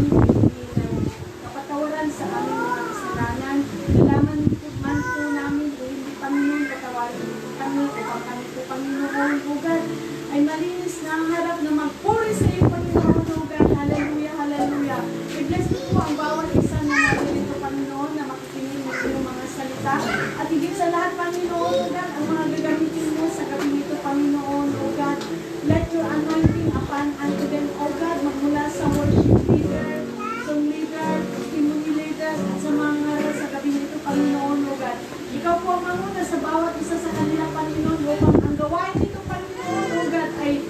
Panginoon, kapatawaran sa aming mga kasalanan. Kailangan man po namin, o hindi Panginoon, patawarin kami, upang kami po Panginoon, O God, ay malinis na ang harap na magpuri sa iyo, Panginoon, O God. Hallelujah, hallelujah. I-bless mo po ang bawat isa na narito, Panginoon, na makikinig ng iyong mga salita. At higit sa lahat, Panginoon, O God, ang mga gagamitin mo sa gabi nito, Panginoon, O God. Let your anointing upon unto them, O God, magmula sa worship leader, song leader, testimony leader, at sa mga sa gabi nito, Panginoon, O God. Ikaw po ang manguna sa bawat isa sa kanila, Panginoon, upang ang gawain nito, Panginoon, O God, ay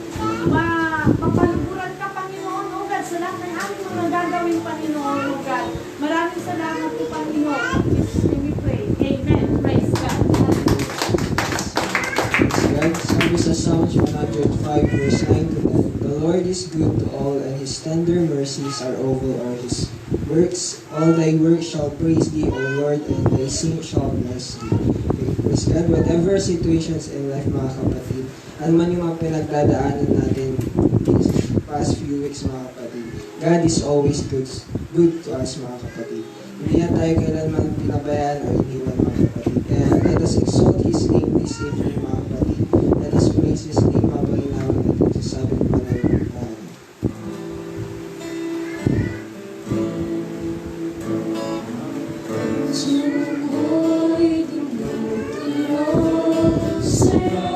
mapaluburan ka, Panginoon, O God, sa lahat ng aming mga gagawin, Panginoon, O God. Maraming salamat po, Panginoon. In Jesus' name we pray. Amen. Praise God. Right? Sabi sa Psalms 105 verse 9 to 10, The Lord is good to all, and His tender mercies are over all His works. All thy works shall praise thee, O Lord, and thy saints shall bless thee. Okay, praise God. Whatever situations in life, mga kapatid, ano man yung mga pinagdadaanan natin these past few weeks, mga kapatid, God is always good to us, mga kapatid. Hindi na tayo kailanman pinabayaan o iniwan, mga kapatid. Kaya let us exalt His name this evening, mga kapatid. Let us praise His name habang inawan natin sa sabi ng panalangin. Suko'y tinutulog sa'yo.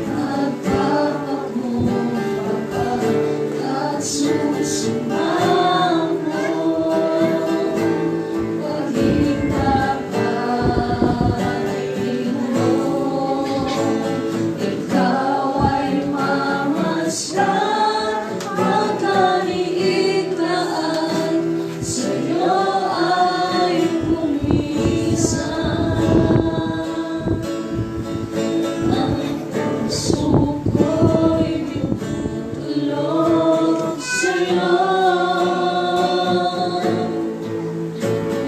Nagpapagmumapag at susumamo. Paging dapat mo, ikaw ay mamasdan. Magkaliit na at sa'yo ay pumisan. Ang puso ko'y tinutulog sa'yo.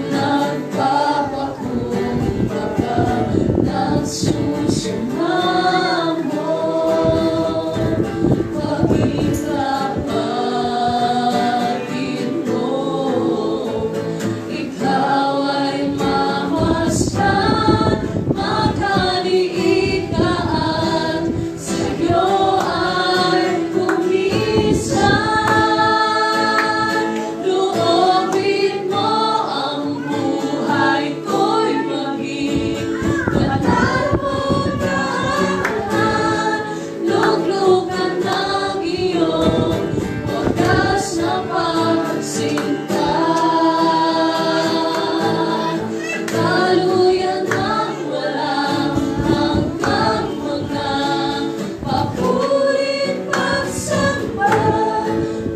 Nagpapakumbaba, nagsusumamo. Paging kapatid mo, ikaw ay mamasdan. Magkaliit ka at sa'yo ay pumisan. Loobin mo ang buhay ko'y maging banal mo daan. Luglugan ng iyong wagas na pagsinta. Daluyan ng walang hanggang mga papurit pagsamba.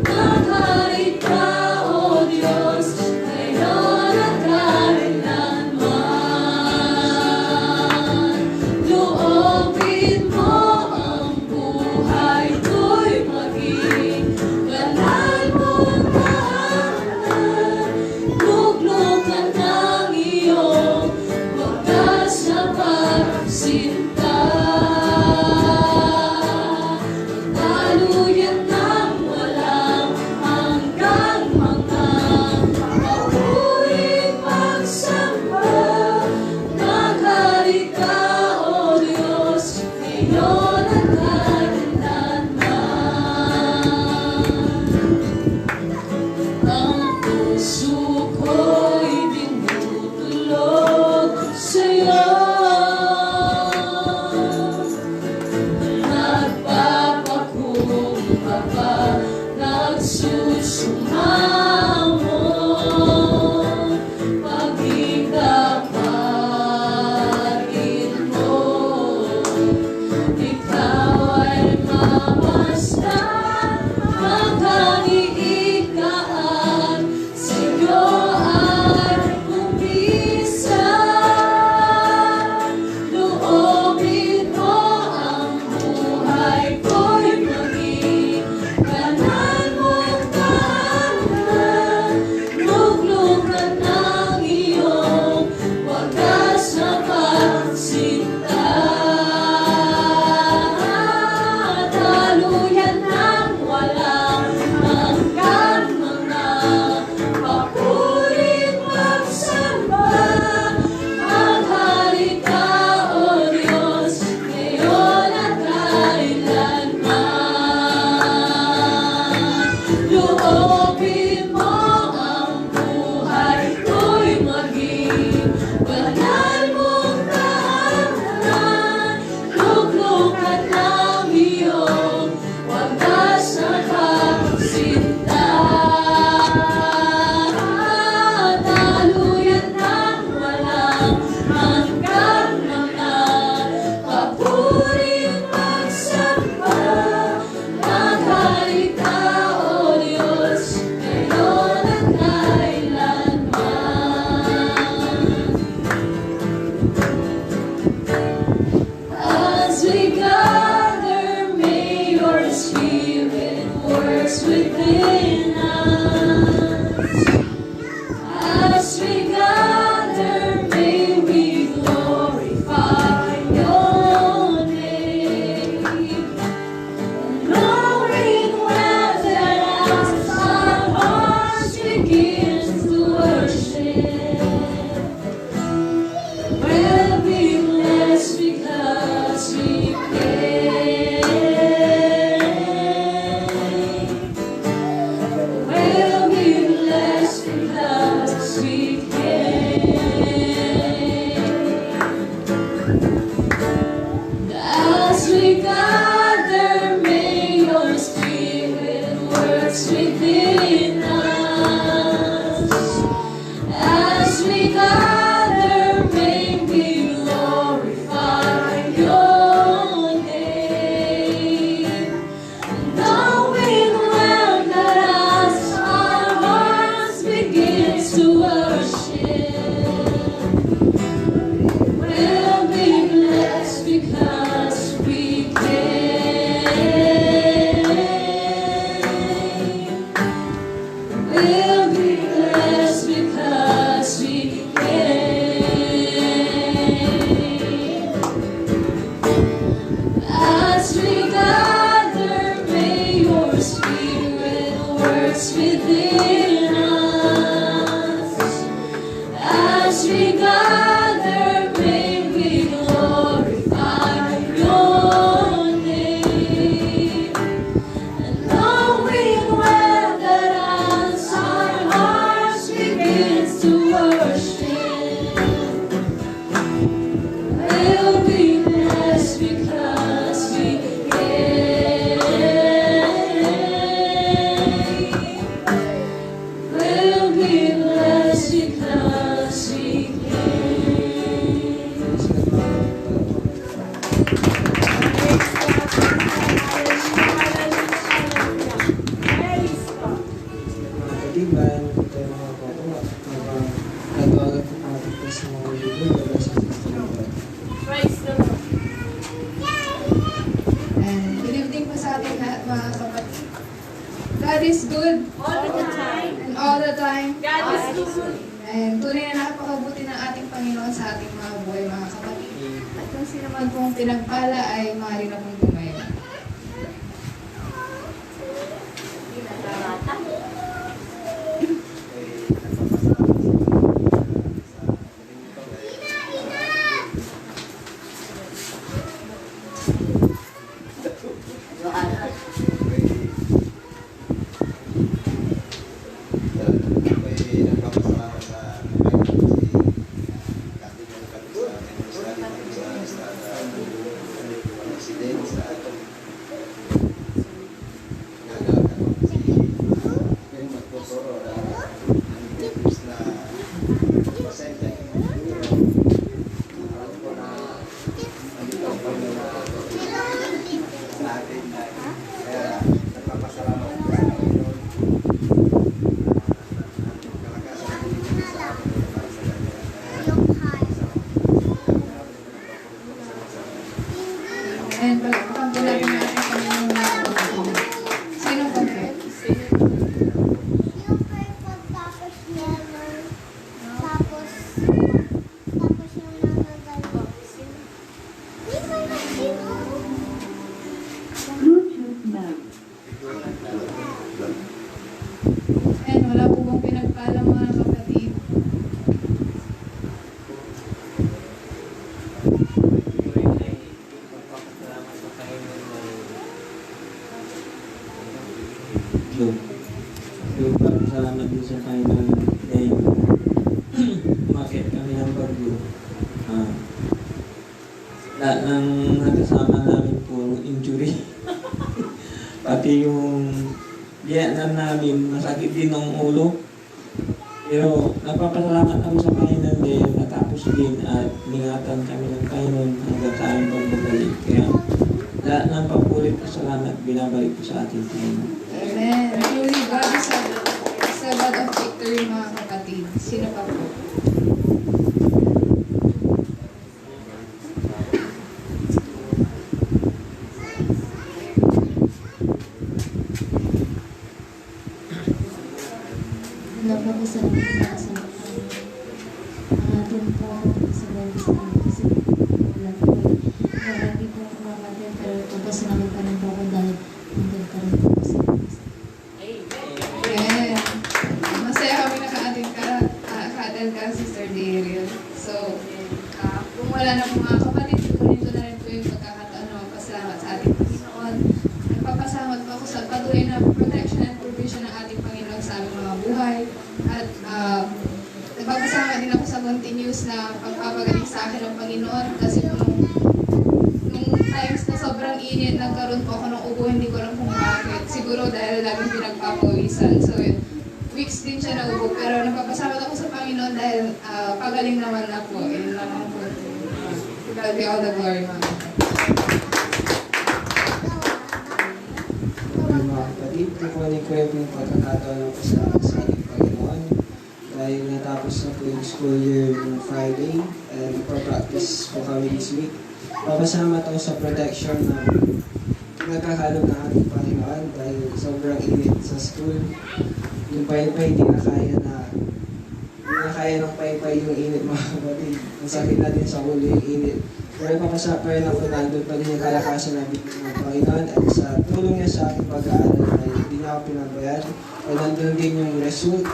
Magharit ka, O Diyos, ngayon at kailanman. Loobin mo ang buhay ko'y maging banal mong tahanan. Luglugan ng iyong wagas na pagsinta. Daluyan ng walang hanggang mga papurit pagsamba. Magharit ka, O Diyos, ngayon at kailanman. Ang puso ko'y tinutulog sa'yo. Nagpapakumbaba, nagsusumamo. Paging kapatid mo, ikaw ay mamasdan. Magkaliit ka at sa'yo ay pumisan. Loobin mo ang buhay ko'y maging banal mong tahanan. Spirit works within us. As we gather, may we glorify your name. Knowing well that as our hearts begin to worship, we'll be blessed because we can. We'll be blessed because we can. As we gather, may your Spirit works within us. As we gather, may we glorify your name. Knowing well that as our hearts begin to worship, we'll be blessed because we can. We'll be blessed because we can. As we gather, may your Spirit works within us. As we gather, may we glorify your name. And knowing well that as our hearts begin to worship, we'll be blessed because we can. We'll be blessed because we Praise God. Mga katiban, tayo mga kakuha, nagawagan ko mga tipas ng mga libro, labas ang mga Praise the Lord. And good evening po sa ating lahat mga kapatid. God is good All the time. and all the time. God is good. And tunay na napakabuti ng ating Panginoon sa ating mga buhay mga kapatid. At kung sino man pong pinagpala ay maaari na pong tumayo. And palakpakan po natin ang ating Panginoon mga kapatid. Sino po po? Yung purple tapos yellow, tapos yung nangagal. Di ba And wala po bang pinagpala mga kapatid? Salamat din sa Panginoon dahil umakit kami ng bagyo. Lahat ng nakasama namin po injury. Pati yung Vietnam namin, masakit din ang ulo. Pero napapasalamat kami sa Panginoon dahil natapos din at ningatan kami ng Panginoon hanggang sa aming pagbabalik. Kaya lahat ng papulit at salamat binabalik ko sa ating Panginoon. Amen. Truly, God is a God of victory mga kapatid. Sino pa po? Napapasalamat ako sa atin po sa Bendis namin kasi wala po marami po kumamatin pero papasalamat pa rin po ako dahil nandun pa rin po ako sa Bendis. Amen. Masaya kami naka-attend ka, Sister Dariel. So, kung wala na po mga kapatid, ito na rin po yung pagkakataon na magpasalamat sa ating Panginoon. Nagpapasalamat po ako sa patuloy na protection and provision ng ating Panginoon sa aming mga buhay. At nagpapasalamat din ako sa continuous na pagpapagaling sa akin ng Panginoon kasi po nung times na sobrang init, nagkaroon po ako ng ubo, hindi ko alam kung bakit. Siguro dahil laging pinagpapawisan. So, weeks din siya na ubo. Pero nagpapasalamat ako sa Panginoon dahil pagaling naman na po. Yun naman po. To God be all the glory, mga Mga kapatid, kukunin ko yung pagkakataon ng pasalamat sa ating Panginoon dahil natapos na po yung school year ng Friday and ipapractice po kami this week. Papasalamat ako sa protection na nagkakalog ng ating Panginoon dahil sobrang init sa school. Yung paypay, hindi na kaya ng paypay yung init, mga kapatid. Ang sakit natin sa ulo yung init. Pero papasalamat pa rin ako, nandun pa din yung kalakasan namin ng Panginoon at sa tulong niya sa aking pag-aaral ay hindi niya ako pinabayad. At nandun din yung result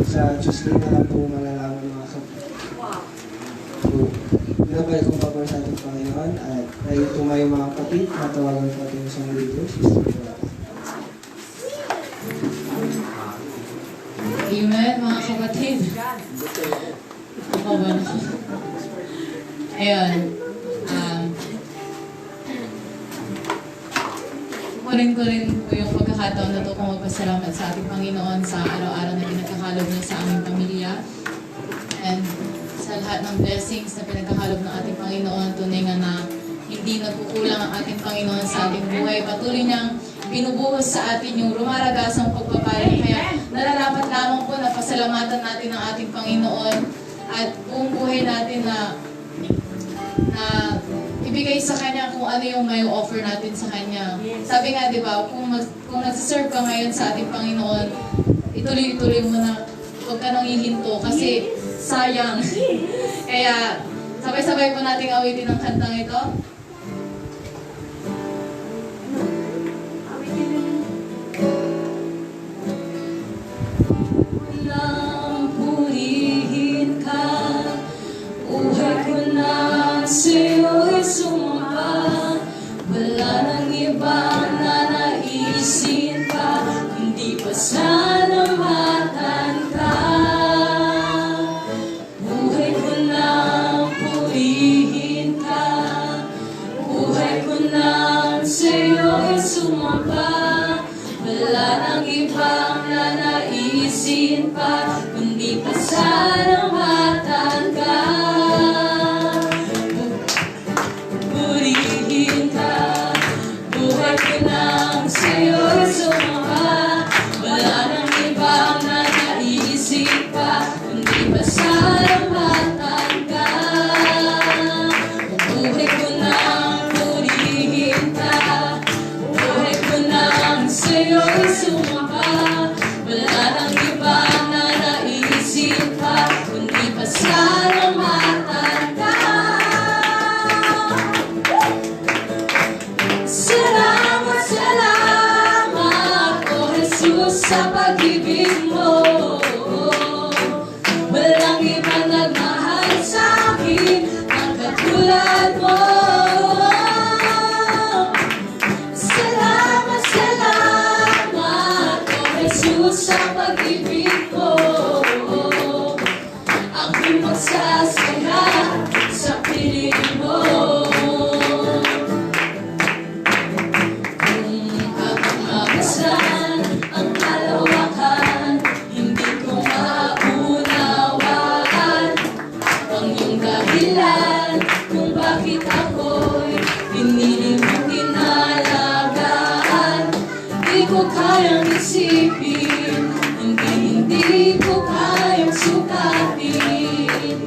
sa Tuesday na lang po malalaman, mga kapatid. So, binabalik kong pabor sa ating Panginoon at tayo tumayo, mga kapatid, natawagan po ating isang leader, Sister Dora. Amen, mga kapatid. Ako ba? Ayun. Kunin ko rin po yung pagkakataon na ito kung magpasalamat sa ating Panginoon sa araw-araw na pinagkakalog niya sa aming pamilya. And sa lahat ng blessings na pinagkakalog ng ating Panginoon, tunay nga na hindi nagkukulang ang ating Panginoon sa ating buhay. Patuloy niyang binubuhos sa atin yung rumaragasang pagpapala. Kaya nararapat lamang po na pasalamatan natin ang ating Panginoon at buong buhay natin na ibigay sa Kanya kung ano yung may offer natin sa Kanya. Sabi nga, di ba, kung nagsiserve ka ngayon sa ating Panginoon, ituloy-ituloy mo na, huwag ka nang hihinto kasi sayang. Kaya, sabay-sabay po nating awitin ang kantang ito. Walang purihin ka, buhay ko na sa'yo'y sumamba. Wala nang ibang nanaisin pa, hindi pa salamatan ka. Buhay ko na purihin ka, buhay ko na sa'yo'y sumamba. Wala nang ibang nanaisin pa, kundi pasalamatan ka. Purihin ka, buhay ko nang sa'yo'y sumamba. Wala nang ibang nanaisin pa, kundi pasalamatan ka. Buhay ko nang purihin ka, buhay ko nang sa'yo'y sumamba. Wala nang ibang nanaisin pa, kundi pasalamatan ka. Salamat, salamat, O Jesus, sa pag-ibig mo. Walang ibang nagmahal sa akin ang katulad mo. Salamat, salamat, O Jesus, sa pag-ibig mo. Ako'y magsasaya sa piling mo. Ang kalawakan, hindi ko maunawaan ang iyong dahilan kung bakit ako'y pinili mong inalagaan. Di ko kayang isipin, hindi ko kayang sukatin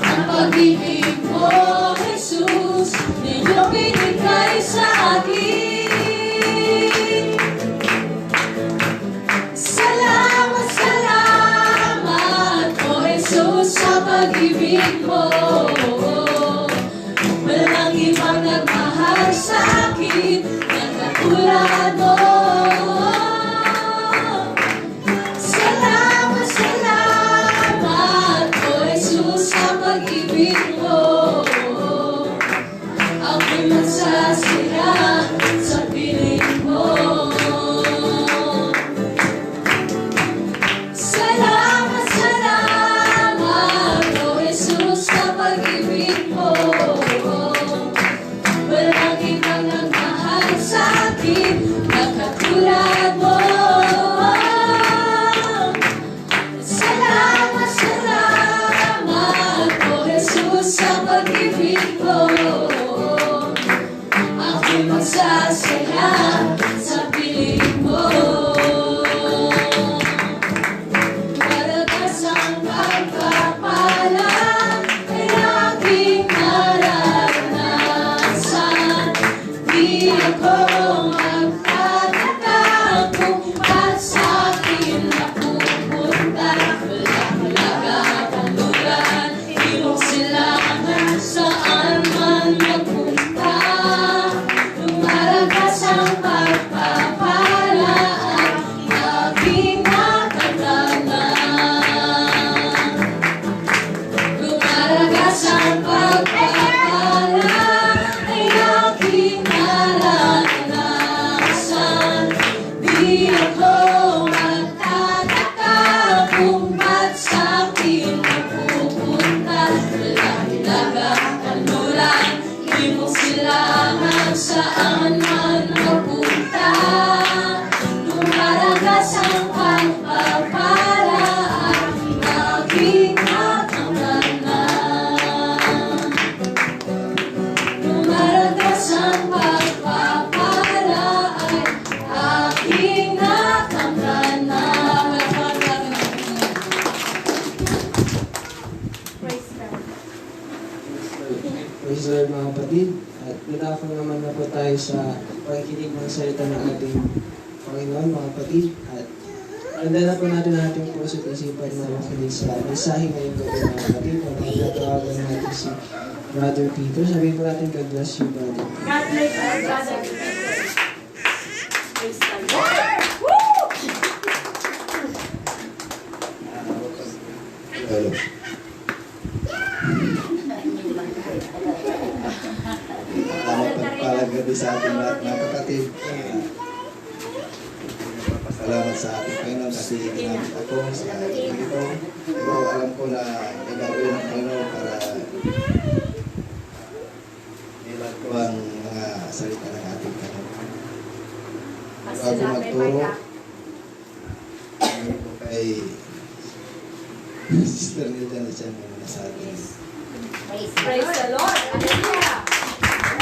ang pag-ibig mo, Jesus, na iyong binigay sa akin. Salamat, salamat. Di ako magtataka kung ba't sa'kin napupunta. Walang ilaga, kaluran, di mo kailangan saan man mapunta. Lumalagas ang pagpapala at aking nakamanan. Lumalagas ang pagpapala at aking nakamanan. Praise God. Praise the Lord mga kapatid. At dadako naman na po tayo sa pakikinig ng salita ng ating Panginoon mga kapatid. At handa na po natin ang ating puso at isipan na makinig sa mensahe ngayong gabi mga kapatid. Pagkatawagan natin si Brother Peter. Sabihin po natin, God bless you, brother. God bless our brother. Praise the Lord. Woo! Hello. Pagpapalag gabi sa ating lahat mga kapatid. Pasalamat sa ating Panginoon kasi ginamit ako sa ito. Pero alam ko na may gagawin ng Panginoon para ilan ko ang mga salita ng ating Panginoon. Bago magturo, ano ko kay Sister Nilda na siya muna sa atin. Praise the Lord. Hallelujah.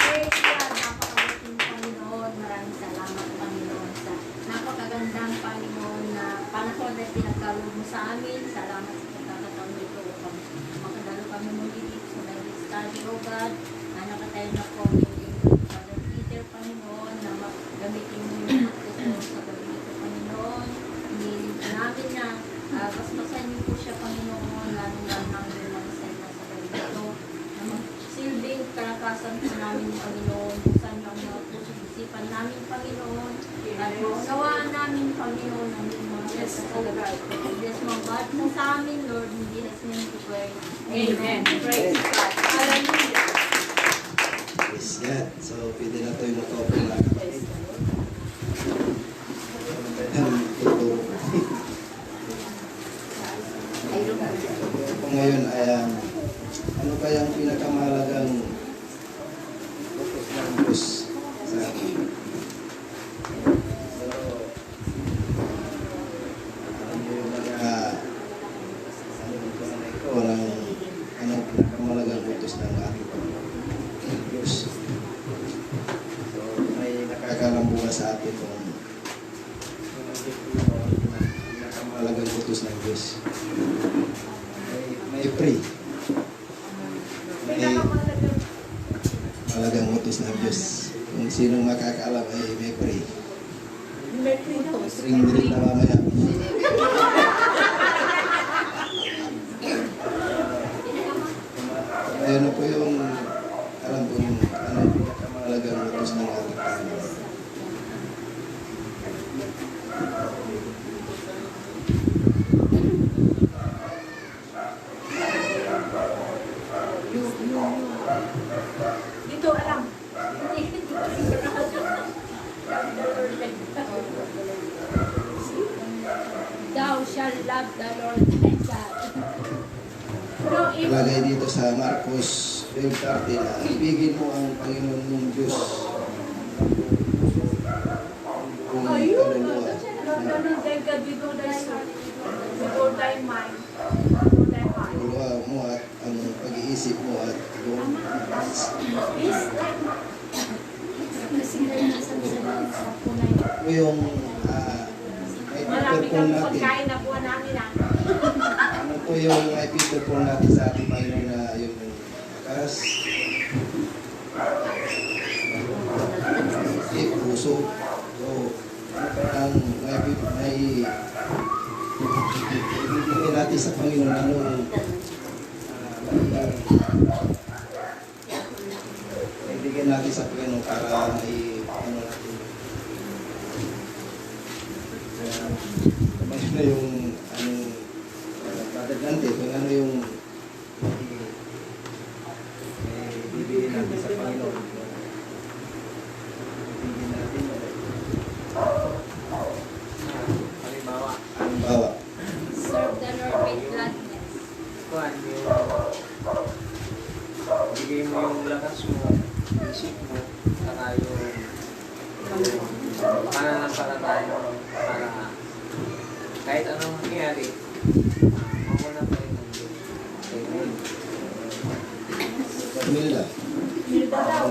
Praise God. Napakabuting Panginoon. Maraming salamat, Panginoon, sa napakagandang Panginoon na panahon na pinagkaloob mo sa amin. Salamat sa pagkakataon nito upang makadalo kami muli dito sa Bible study, O God. Na nakatayo na po yung English Father Peter, Panginoon, na gamitin mo yung magtuturo sa gabi nito, Panginoon. Hinihiling po namin na basbasan niyo po siya, Panginoon, lalo-lalo namin yung mga salita sa gabi nito. Na magsilbing kalakasan po namin, Panginoon, buksan niyo ang mga puso isipan namin, Panginoon. At maunawaan namin, Panginoon, ang mga salita sa gabi. Bless mo, God, na sa amin, Lord, in Jesus' name we pray. Amen. Praise God. Hallelujah. Praise God. So, pwede na tayo makaupo mga kapatid. Tuturo ko. Kung ngayon ay ano kaya ang pinakamahalagang focus ng Diyos sa atin? So, alam niyo yung mga ito ng anong pinakamahalagang utos ng ating Panginoon Diyos. So, may nakakalambuha sa atin kung pinakamahalagang utos ng Diyos. May pray. May malagang utos ng Diyos. Kung sinong makakaalam ay may pray. Ring din na mamaya. Ayun na po yung alam ko yung anong pinakamahalagang utos ng ating Panginoon. Dito, alam. Thou shall love the Lord thy God. Pero if Lagay dito sa Marcos 12:30 na ibigin mo ang Panginoon mong Diyos. Kung ayun, kaluluwa. love the Lord thy God with all thy soul, with all thy mind, with all thy heart. Kaluluwa mo at ang pag-iisip mo at yung Is kasi sa punay. ito yung may Marami Peter kang natin. pagkain na buwan namin Ano po yung may Peter natin sa ating Panginoon na yung lakas, puso. So, ang may ibigay natin sa Panginoon anong ibigay natin sa Panginoon para may ano natin. Ano na yung anong dadagante kung ano yung ibigay natin sa Panginoon. Ibigay natin Bawa. Serve the Lord with gladness. Kuhan, bigay mo yung lakas mo, isip mo, saka yung pananampalataya mo para kahit anong mangyari, mawala pa rin ng Diyos. Amen. Camila. Milda daw.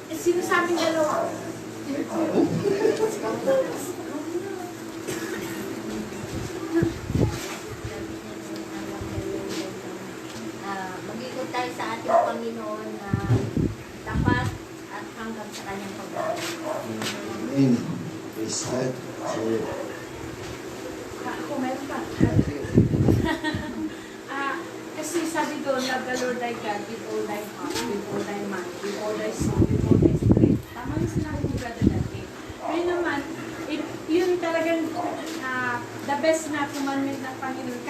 Sinasabing dalawa. Mag-ikot tayo sa ating Panginoon na tapat at hanggang sa kanyang pagdating. Amen. Praise God. So, Ako, meron pa. Kasi sabi doon, love the Lord thy God with all thy heart, with all thy mind, with all thy soul, with all thy strength. Tama yung sinabi ni Brother Dante. Kaya naman, yun talagang the best na commandment ng Panginoon.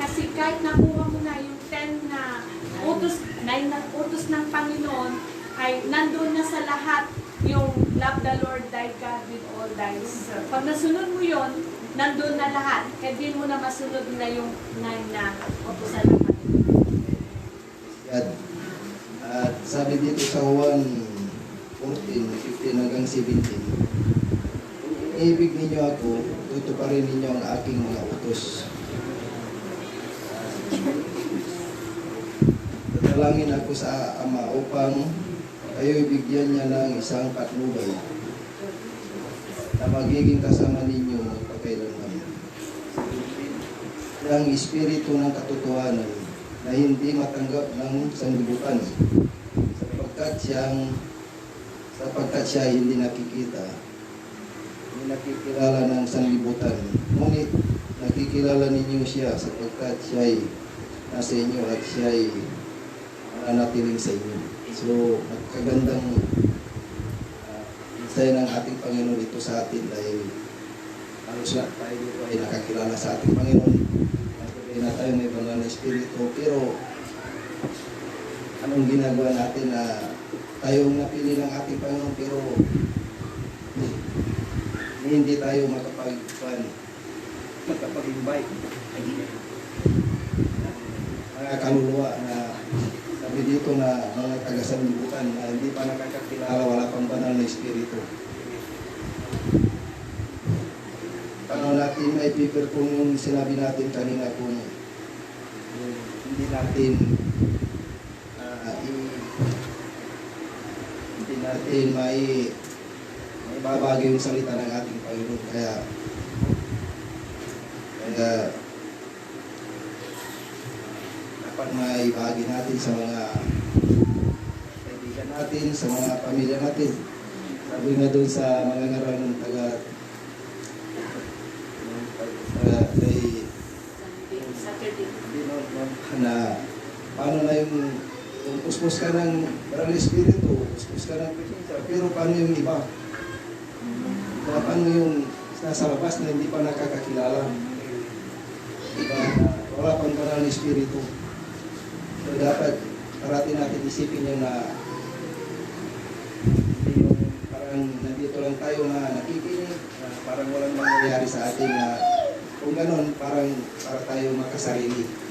Kasi kahit nakuha mo na yung 10 na utos, 9 na utos ng Panginoon, ay nandun na sa lahat yung love the Lord thy God with all thy soul. Pag nasunod mo yun, nandun na lahat. Kaya di mo na masunod na yung 9 na utosan ng Panginoon. God. At sabi dito sa 1:14, 15 hanggang 17, kung ibig ninyo ako, tutuparin ninyo ang aking mga utos. Dadalangin ako sa Ama upang kayo ibigyan niya ng isang patnubay na magiging kasama ninyo magpakailanman. Ang espiritu ng katotohanan na hindi matanggap ng sanlibutan sapagkat siya hindi nakikita, hindi nakikilala ng sanlibutan, ngunit nakikilala ninyo siya sapagkat siya ay nasa inyo at siya ay mananatiling sa inyo. So, magkagandang mensahe ng ating Panginoon ito sa atin dahil halos lahat tayo dito ay nakakilala sa ating Panginoon. Na tayo may banal na espiritu, pero anong ginagawa natin na tayong napili ng ating Panginoon pero hindi tayo makapag-invite mga kaluluwa na sabi dito na mga taga-sanlibutan na hindi pa nakakakilala, wala pang banal na espiritu. Paano natin may paper kung yung sinabi natin kanina kung hindi natin may babagay yung salita ng ating Panginoon. Kaya dapat may bahagi natin sa mga kaibigan natin, sa mga pamilya natin. Sabi nga doon sa mga ngaral ng na paano na yung puspos ka ng Banal na Espiritu, puspos ka ng presensya, pero paano yung iba? Paano yung nasa labas na hindi pa nakakakilala? Diba, na wala pang Banal na Espiritu. So dapat parati natin isipin yun na hindi yung parang nandito lang tayo na nakikinig, na parang walang nangyayari sa atin na kung ganun, parang para tayo makasarili.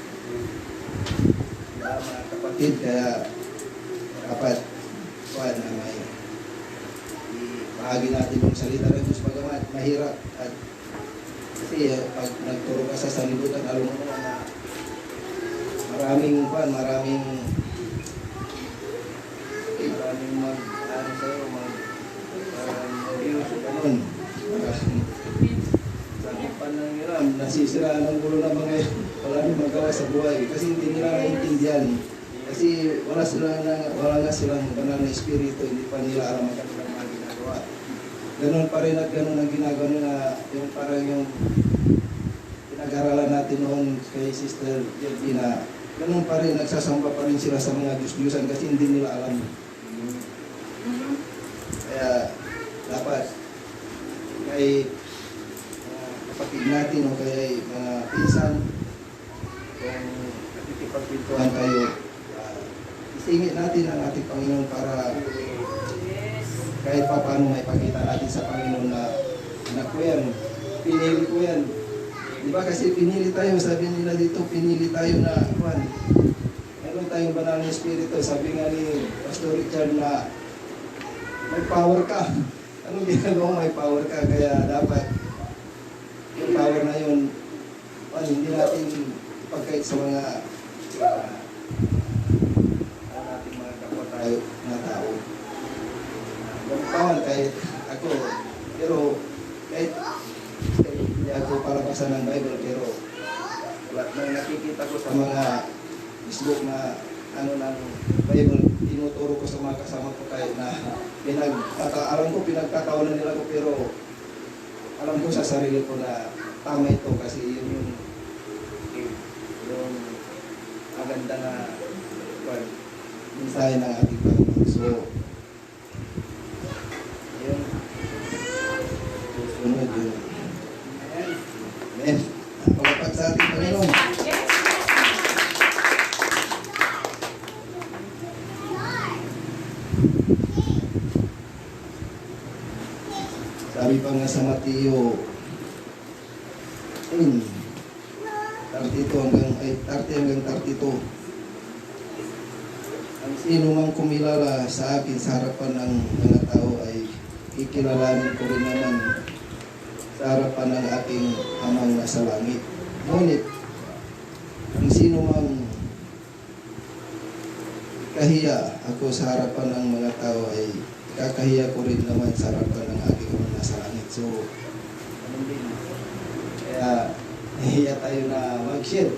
Mga kapatid, kaya dapat na may bahagi natin yung salita ng Diyos bagamat mahirap at kasi pag nagturo ka sa sanlibutan, alam mo naman na maraming mag-ano sa'yo, mag-iusok ganun. Sa panangiram, nasisira ng gulo ng mga wala nang magawa sa buhay kasi hindi nila naintindihan. Kasi wala nga silang banal na espiritu, hindi pa nila alam ang kanilang mga ginagawa. Ganun pa rin at ganun ang ginagawa nila, yung parang yung pinag-aralan natin noon kay Sister Jelby na ganun pa rin, nagsasamba pa rin sila sa mga Diyos-Diyusan kasi hindi nila alam. Kaya dapat kay kapatid natin o kaya mga pinsan, kung nakikipagpintuhan tayo, isingit natin ang ating Panginoon para kahit pa paano may pakita natin sa Panginoon na anak ko yan, pinili ko yan. Di ba kasi pinili tayo, sabi nila dito, pinili tayo na, meron tayong banal na espiritu. Sabi nga ni Pastor Richard na may power ka. Anong ginagawa mo? May power ka, kaya dapat yung power na yun, hindi natin ipagkait sa mga natin mga kapwa tayo na tao. Gamitawan kahit ako, pero kahit hindi ako palabasan ng Bible, pero nang nakikita ko sa mga Facebook na ano ng Bible, tinuturo ko sa mga kasama ko kahit na alam ko pinagkatawanan nila ko, pero alam ko sa sarili ko na tama ito kasi yun yung maganda na mensahe ng ating Panginoon. So, yun. Susunod yun. Amen. Pagpapag sa ating Panginoon. Sabi pa nga sa Mateo 30 hanggang 32. Ang sino mang kumilala sa akin sa harapan ng mga tao ay ikilalanin ko rin naman sa harapan ng aking amang nasa langit. Ngunit, ang sino mang kahiya ako sa harapan ng mga tao ay kakahiya ko rin naman sa harapan ng aking amang nasa langit. So, ano din? Kaya, nahiya tayo na mag-share.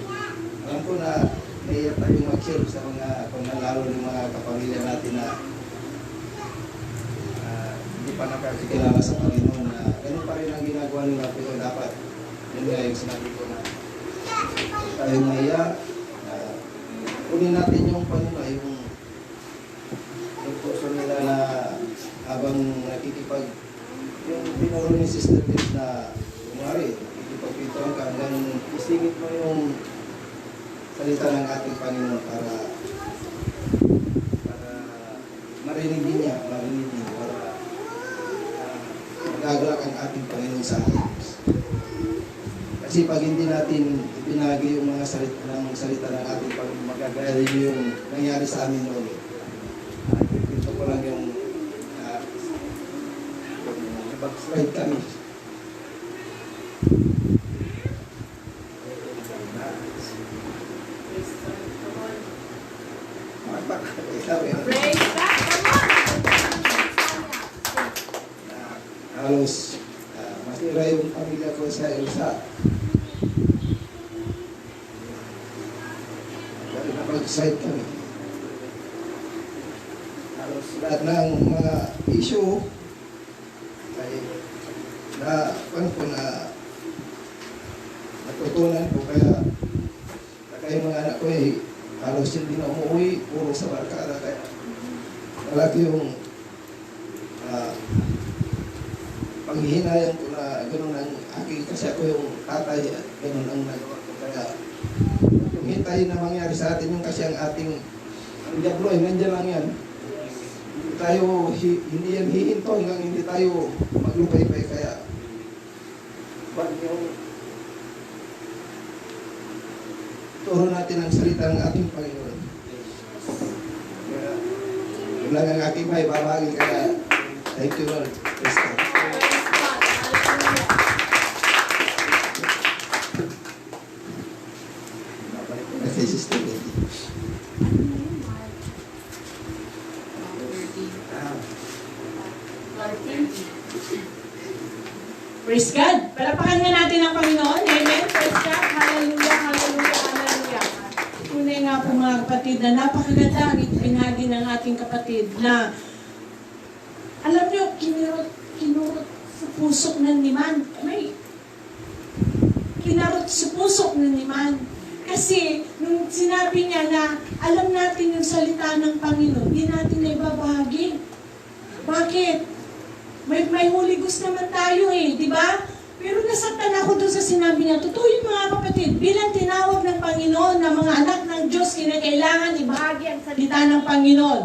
Alam ko na nahiya tayo mag-share sa mga pangalalo ng mga kapamilya natin na hindi pa nakakilala sa Panginoon na ganun pa rin ang ginagawa nila, pero dapat yun nga yung sinabi ko na tayo nahiya, kunin natin yung Panginoon, yung puso nila na habang nakikipag yung tinuro ni Sister Liz na kumari, nakikipagpintuan ka hanggang isingit mo yung salita ng ating Panginoon para marinig niya, para magagalak ang ating Panginoon sa atin. Kasi pag hindi natin ipinagi yung mga salita ng ating Panginoon, magagaya rin yung nangyari sa amin noon. Ito ko lang yung backslide kami. Praise God! Halos masira yung pamilya ko sa Elsa. Dahil napag-side kami. Halos lahat ng mga issue ay natutunan ko, kaya yung mga anak ko ay halos hindi na umuwi, puro sa barkada, kaya malaki yung panghihinayang ko na gano'n ang aking, kasi ako yung tatay at gano'n ang nagawa ko. Kaya yung hintayin na mangyari sa atin yung kasi ang ating ang diablo ay nandiyan lang yan. Hindi yan hihinto hanggang hindi tayo maglupay-pay. Kaya ba't yung turo natin ang salita ng ating Panginoon. Kaya yun lang ang aking may babagi. Kaya thank you Lord. Praise God. Okay, Sister Betty. Praise God! Palapakan nga natin ang Panginoon. Amen. Praise God. Hallelujah, hallelujah, hallelujah. Tunay nga po mga kapatid na napakaganda ang ibinahagi ng ating kapatid na alam niyo, kinurot sa pusok ng liman. Kinarot sa pusok ng liman. Kasi, nung sinabi niya na alam natin yung salita ng Panginoon, hindi natin na ibabahagi. Bakit? May Holy Ghost naman tayo di ba? Pero nasaktan ako doon sa sinabi niya. Totoo yun mga kapatid, bilang tinawag ng Panginoon na mga anak ng Diyos, kinakailangan ibahagi ang salita ng Panginoon.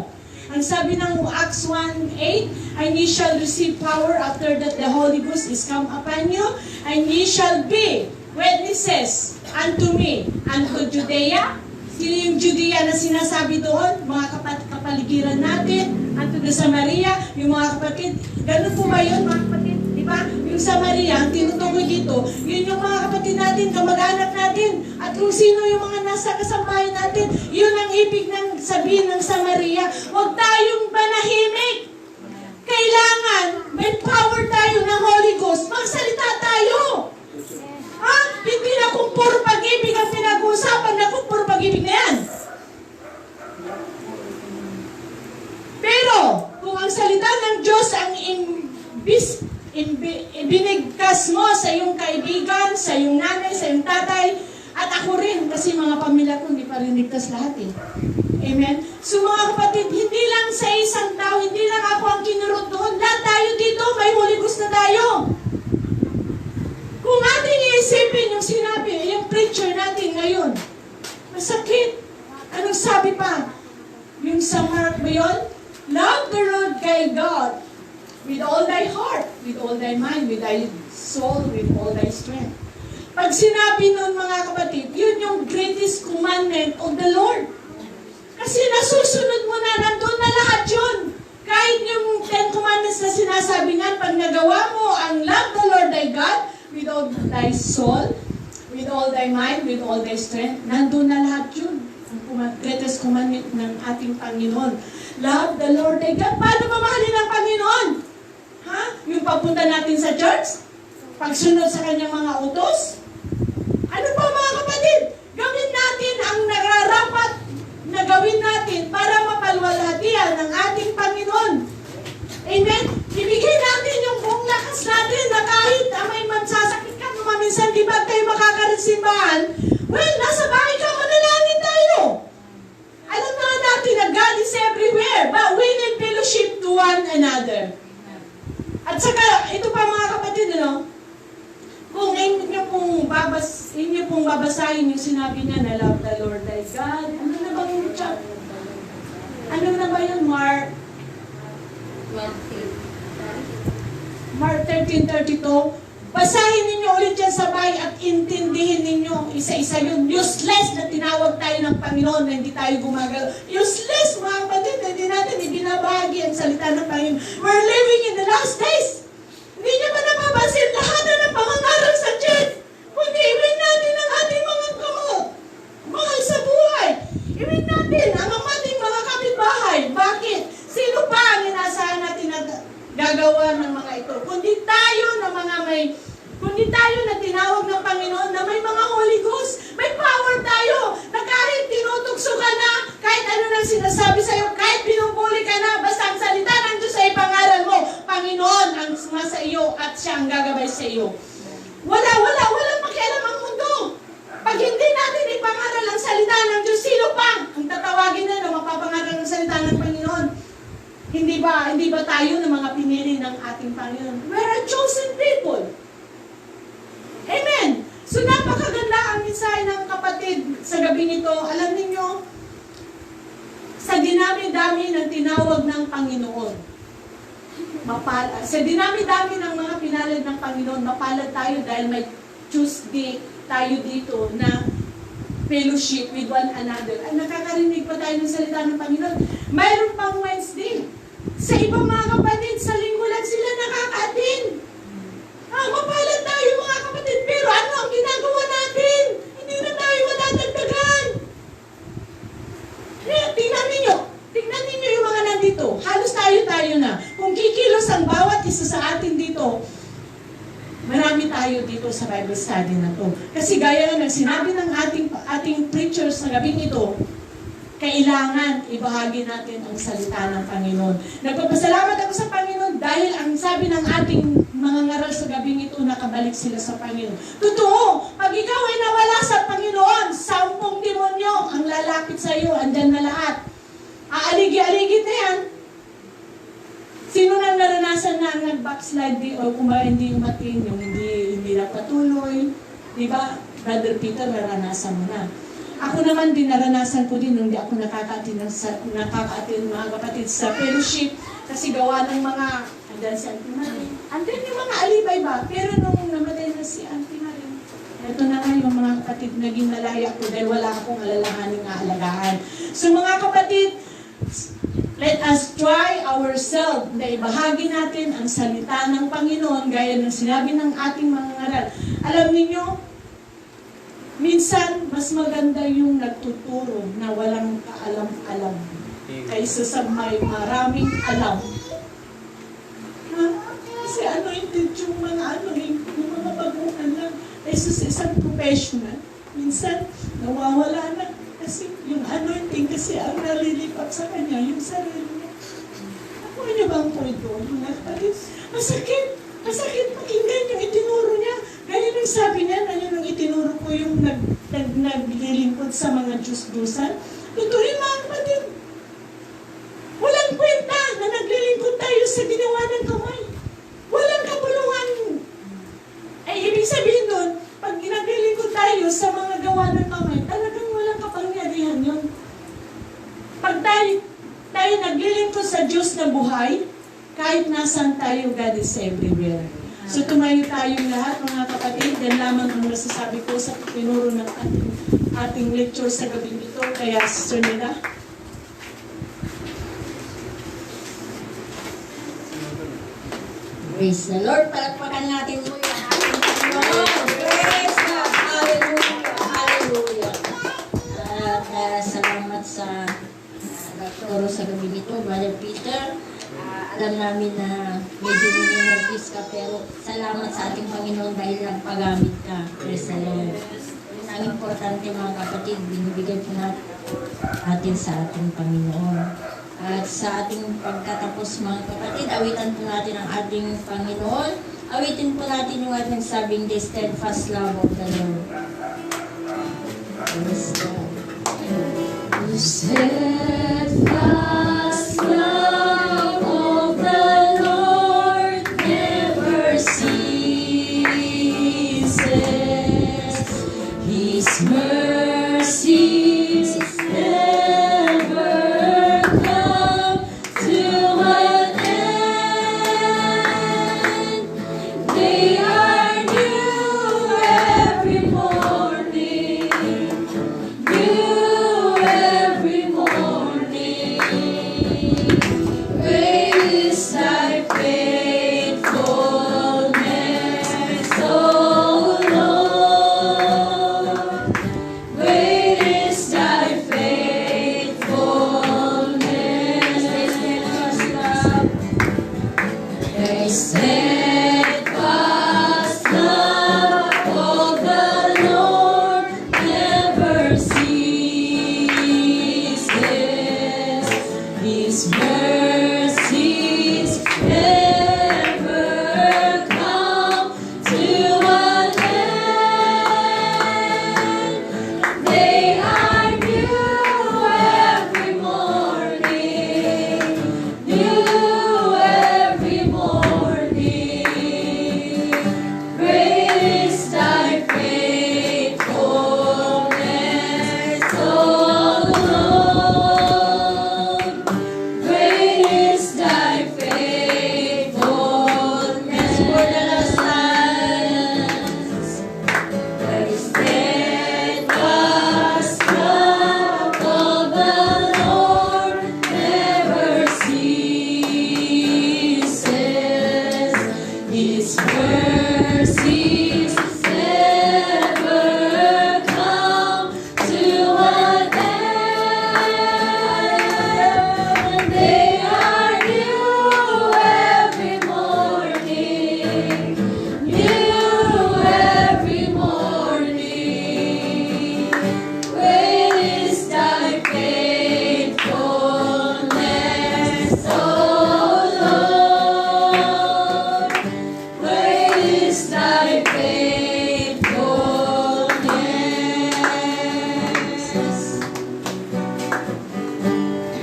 Ang sabi ng Acts 1:8, and ye shall receive power after that the Holy Ghost is come upon you, and ye shall be witnesses unto me, unto Judea. Sino yung Judea na sinasabi doon? Mga kapaligiran natin, unto the Samaria, yung mga kapatid. Ganun po ba yun, mga kapatid? Di ba? Yung Samaria, ang tinutukoy dito, yun yung mga kapatid natin, kamag-anak natin. At kung sino yung mga nasa kasambahay natin, yun ang ibig ng sabihin ng Samaria. Huwag tayong manahimik. Kailangan, may power tayo ng Holy Ghost. Magsalita tayo. Ha? Hindi na kung puro pag-ibig ang pinag-uusapan, na kung puro pag-ibig na yan. Pero, kung ang salita ng Diyos ang ibinigkas mo sa iyong kaibigan, sa iyong nanay, sa iyong tatay, at ako rin, kasi mga pamilya ko, hindi pa rin ligtas lahat eh. Amen? So mga kapatid, hindi lang sa isang tao, hindi lang ako ang kinurot doon. Lahat tayo dito, may Holy Ghost na tayo. Kung ating iisipin yung sinabi, yung preacher natin ngayon, masakit. Anong sabi pa? Yung sa Mark ba yun? Love the Lord thy God with all thy heart, with all thy mind, with thy soul, with all thy strength. Pag sinabi nun mga kapatid, yun yung greatest commandment of the Lord. Kasi nasusunod mo na, nandun na lahat yun. Kahit yung 10 commandments na sinasabi nga, pag nagawa mo ang love the Lord thy God with all thy soul, with all thy mind, with all thy strength, nandun na lahat yun. Ang greatest commandment ng ating Panginoon. Love the Lord thy God. Paano mamahalin ang Panginoon? Ha? Yung pagpunta natin sa church? Pagsunod sa kanyang mga utos? Ano pa mga kapatid? Gawin natin ang nararapat na gawin natin para mapalwalhatian ng ating Panginoon. Amen? Ibigay natin yung buong lakas natin na kahit may magsasakit ka, minsan di ba tayo makakaresimbahan? Well, nasa bahay ka, manalangin tayo. Alam naman natin na God is everywhere, but we need fellowship to one another. At saka, ito pa mga kapatid, kung inyo pong babasahin yung sinabi niya na love the Lord thy God, ano na ba yung chat? Ano na ba yun, Mark 13:32? Basahin ninyo ulit yan sa bahay at intindihin ninyo isa-isa yun. Useless na tinawag tayo ng Panginoon na hindi tayo gumagalaw. Useless, mga kapatid, na hindi natin ibinabahagi ang salita ng Panginoon. We're living in the last days. Hindi nyo ba napapansin lahat na ng pangangaral sa church? Kundi iwin natin ang ating mga mahal sa buhay. Iwin natin ang ating mga kapitbahay. Bakit? Sino pa ang inaasahan natin na gagawa ng mga ito? Kundi tayo na tinawag ng Panginoon na may mga Holy Ghost. May power tayo na kahit tinutugso ka na, kahit ano nang sinasabi sa'yo, kahit pinupuli ka na, basta ang salita ng Diyos ay pangaral mo, Panginoon ang sumasa iyo at siya ang gagabay sa iyo. Walang makialam ang mundo. Pag hindi natin ipangaral ang salita ng Diyos, sino pa ang tatawagin na mapapangaral ang salita ng Panginoon? Hindi ba tayo ng mga pinili ng ating Panginoon? We're a chosen people. Amen. So napakaganda ang mensahe ng kapatid sa gabing ito. Alam niyo, sa dinami-dami ng tinawag ng Panginoon, sa dinami-dami ng mga pinalad ng Panginoon, mapalad tayo dahil may Tuesday tayo dito na fellowship with one another. At nakakarinig pa tayo ng salita ng Panginoon. Mayroon pang Wednesday. Sa ibang mga kapatid, sa linggo lang sila nakaka-attend. Mapalad tayo mga kapatid, pero ano ang ginagawa natin? Hindi na tayo madadagdagan. Tingnan ninyo yung mga nandito. Halos tayo na. Kung kikilos ang bawat isa sa atin dito, marami tayo dito sa Bible study na to. Kasi gaya ng sinabi ng ating preachers sa gabing ito, kailangan ibahagi natin ang salita ng Panginoon. Nagpapasalamat ako sa Panginoon dahil ang sabi ng ating mga ngaral sa gabing ito, nakabalik sila sa Panginoon. Totoo, pag ikaw ay nawala sa Panginoon, 10 demonyo ang lalapit sa iyo, andyan na lahat. Aaligi-aligid na yan. Sino nang naranasan na ang nag-backslide o kung ba hindi umatin, yung hindi nagpatuloy? Di ba, Brother Peter, naranasan mo na. Ako naman din, naranasan ko din nung di ako nakaka-attend mga kapatid sa fellowship kasi gawa ng mga, andyan si Auntie Marie, andyan yung mga ba? Pero nung namatay na si Auntie Marie, ito na nga yung mga kapatid, naging malaya ko dahil wala akong alalahaning aalagaan. So mga kapatid, let us try ourselves na ibahagi natin ang salita ng Panginoon gaya ng sinabi ng ating mga ngaral. Alam niyo, minsan mas maganda yung nagtuturo na walang kaalam-alam kaysa sa may maraming alam. Ha? Kasi yung mga yung mga baguhan lang. Kaysa sa isang professional, minsan nawawala na. Kasi yung anointing, kasi ang nalilipat sa kanya, yung sarili niya. Ako niyo bang po ito? Masakit. Masakit pakinggan yung itinuro niya. Ganyan ang sabi niya na yun ang itinuro ko yung naglilingkod sa mga Diyos-Dusan. Tutuloy mga kapatid. Walang kwenta na naglilingkod tayo sa ginawa ng kamay. Walang kapulungan. Ay, ibig sabihin nun, pag naglilingkod tayo sa mga gawa ng kamay, talagang walang kapangyarihan yun. Pag tayo naglilingkod sa Diyos na buhay, kahit nasan tayo, God is everywhere. So tumayo tayong lahat, mga kapatid, yan lamang ang masasabi ko sa tinuro ng ating lecture sa gabi nito. Kaya, Sister Nina. Praise the Lord. Palakpakan natin mo yung ating Panginoon. Praise God. Hallelujah. Hallelujah. At salamat sa nagturo sa gabi nito, Brother Peter. Alam namin na medyo nervous ka, pero salamat sa ating Panginoon dahil nagpagamit ka. Praise the Lord. Yun ang importante mga kapatid, binibigay po natin sa ating Panginoon. At sa ating pagkatapos mga kapatid, awitan po natin ang ating Panginoon. Awitin po natin yung ating sabing, the steadfast love of the Lord. Praise God. The steadfast love of the Lord never ceases. His mercies never come to an end. They are new every morning. New every morning. Great is thy faithfulness, O Lord. Great is thy faithfulness. Thy steadfast love of the Lord never ceases. His mercies never come to an end. They are new every morning. New every morning. Great is thy faithfulness, O Lord. Great is thy faithfulness. For the last times. The steadfast love of the Lord never ceases. His mercies never come to an end. They are new every morning. New every morning. Great is thy faithfulness, O Lord. Great is thy faithfulness.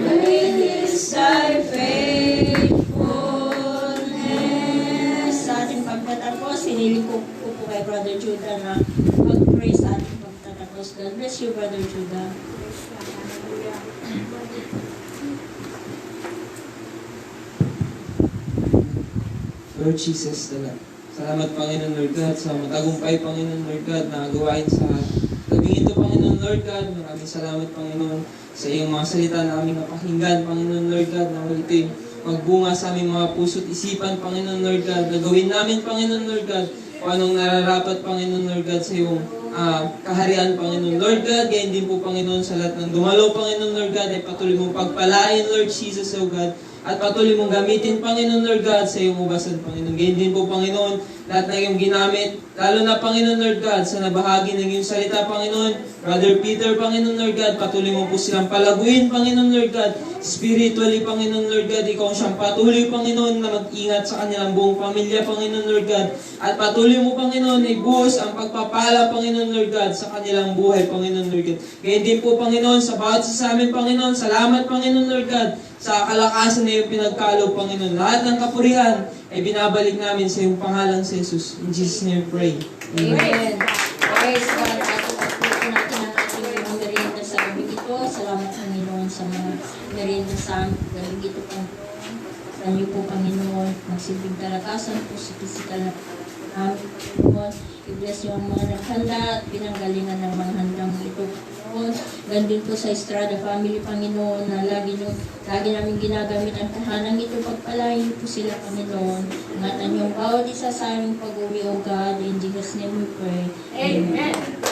Great is thy faithfulness. Sa ating pagtatapos, pinili ko po kay Brother Judah na mag-pray sa ating pagtatapos. God bless you, Brother Judah. Lord Jesus, Salamat, Panginoon Lord God, sa matagumpay, Panginoon Lord God, na gawain sa gabing ito, Panginoon Lord God. Maraming salamat, Panginoon, sa iyong mga salita na aming napakinggan, Panginoon Lord God, na ito'y magbunga sa aming mga puso't isipan, Panginoon Lord God, na gawin namin, Panginoon Lord God, o anong nararapat, Panginoon Lord God, sa iyong kaharian, Panginoon Lord God. Gayon din po, Panginoon, sa lahat ng dumalo, Panginoon Lord God, ay patuloy mong pagpalain, Lord Jesus, O God, at patuloy mong gamitin, Panginoon Lord God, sa iyong ubasan, Panginoon. Gayon din po, Panginoon, lahat na iyong ginamit, lalo na, Panginoon Lord God, sa nabahagi ng iyong salita, Panginoon, Brother Peter, Panginoon Lord God, patuloy mo po silang palaguin, Panginoon Lord God, spiritually, Panginoon Lord God, ikaw siyang patuloy, Panginoon, na mag-ingat sa kanilang buong pamilya, Panginoon Lord God, at patuloy mo, Panginoon, ibuhos ang pagpapala, Panginoon Lord God, sa kanilang buhay, Panginoon Lord God. Gayon din po, Panginoon, sa bawat sa amin, Panginoon, salamat, Panginoon Lord God, sa kalakasan na iyong pinagkaloob, Panginoon. Lahat ng kapurihan ay binabalik namin sa iyong pangalan sa Jesus. In Jesus' name we pray. Amen. Praise God. At pagpupo natin ang ating mga merienda sa gabi ito. Salamat, Panginoon, sa mga merienda sa gabi ito, Panginoon. Sa niyo po, Panginoon, magsilbing kalakasan po sa physical na namin, Panginoon. I-bless yung mga naghanda at pinanggalingan ng mga handang ito, Panginoon. Gandun po sa Estrada Family, Panginoon, na lagi namin ginagamit ang tahanang ito. Pagpalain niyo po sila, Panginoon. Ingatan yung bawat isa sa aming pag-uwi, O God. In Jesus' name we pray. Amen.